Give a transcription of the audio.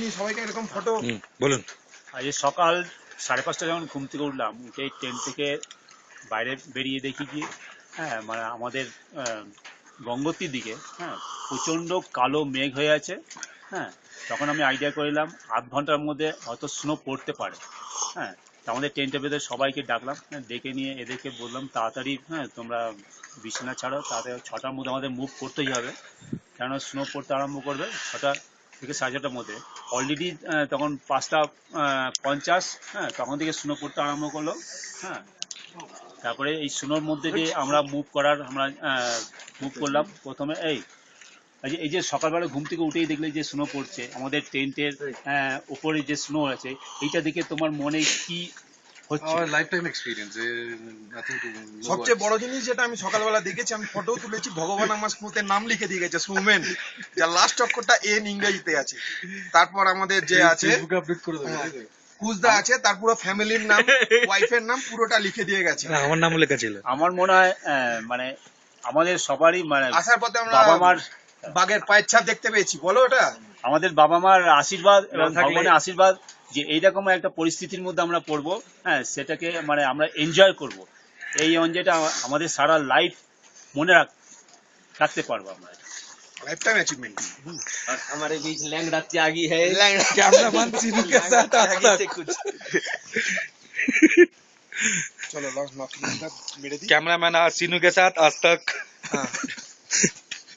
দিই সবাইকে এরকম ফটো। বলুন। আজ সকাল 5:30 যখন ঘুম থেকে উঠলাম, উঠে ট্রেন থেকে বাইরে বেরিয়ে দেখি কি মানে আমাদের গঙ্গোত্রীর দিকে প্রচণ্ড কালো মেঘ হয়ে আছে। তখন আমি আইডিয়া করলাম আধ ঘন্টার মধ্যে হয়তো স্নো পড়তে পারে। তা আমাদের ট্রেনটার ভেতরে সবাইকে ডাকলাম, ডেকে নিয়ে এদেরকে বললাম তাড়াতাড়ি তোমরা বিছানা ছাড়ো, তাড়াতাড়ি 6টার মধ্যে আমাদের মুভ করতেই হবে, কেননা স্নো পড়তে আরম্ভ করবে 6টা থেকে 6:30টার মধ্যে। অলরেডি তখন 5:50, তখন থেকে স্নো পড়তে আরম্ভ করলো। তারপরে এই স্নোর মধ্যে যে আমরা মুভ করলাম প্রথমে এই যে সকালবেলা ঘুম থেকে উঠেই দেখলে যে স্নো পড়ছে আমাদের টেন্টের উপরে যে স্নো আছে, এইটা দেখে তোমার মনে কি হচ্ছে? সবচেয়ে বড় জিনিস যেটা আমি সকালবেলা দেখেছি, আমি ফটো তুলেছি, ভগবান আমার স্মুথের নাম লিখে দিয়ে গেছে, সুমেন, যার লাস্ট অক্ষরটা এন ইংরেজিতে আছে। তারপর আমাদের যে আছে কুজদা আছে, তার পুরো ফ্যামিলির নাম, ওয়াইফের নাম পুরোটা লিখে দিয়ে গেছে। আমার নামও লেখা ছিল। আমার মনে হয় মানে আমাদের সবারই মানে আসার পথে আমরা বাবা মার বাঘের পায়ের ছাপ দেখতে পেয়েছি, বলো ওটা আমাদের বাবা মার আশীর্বাদ এবং ভগবানের আশীর্বাদ যে এইরকম একটা পরিস্থিতির মধ্যে আমরা পড়বো, সেটাকে মানে আমরা এনজয় করব। এই এনজয়টা আমাদের সারা লাইফ মনে রাখতে পারবো আমরা। Life time achievement. और हमारे बीच लैंगड़ा त्यागी है, कैमरामैन सीनू के साथ आज तक। कुछ चलो लास्ट मेरे दी कैमरामैन सीनू के साथ आज तक। हाँ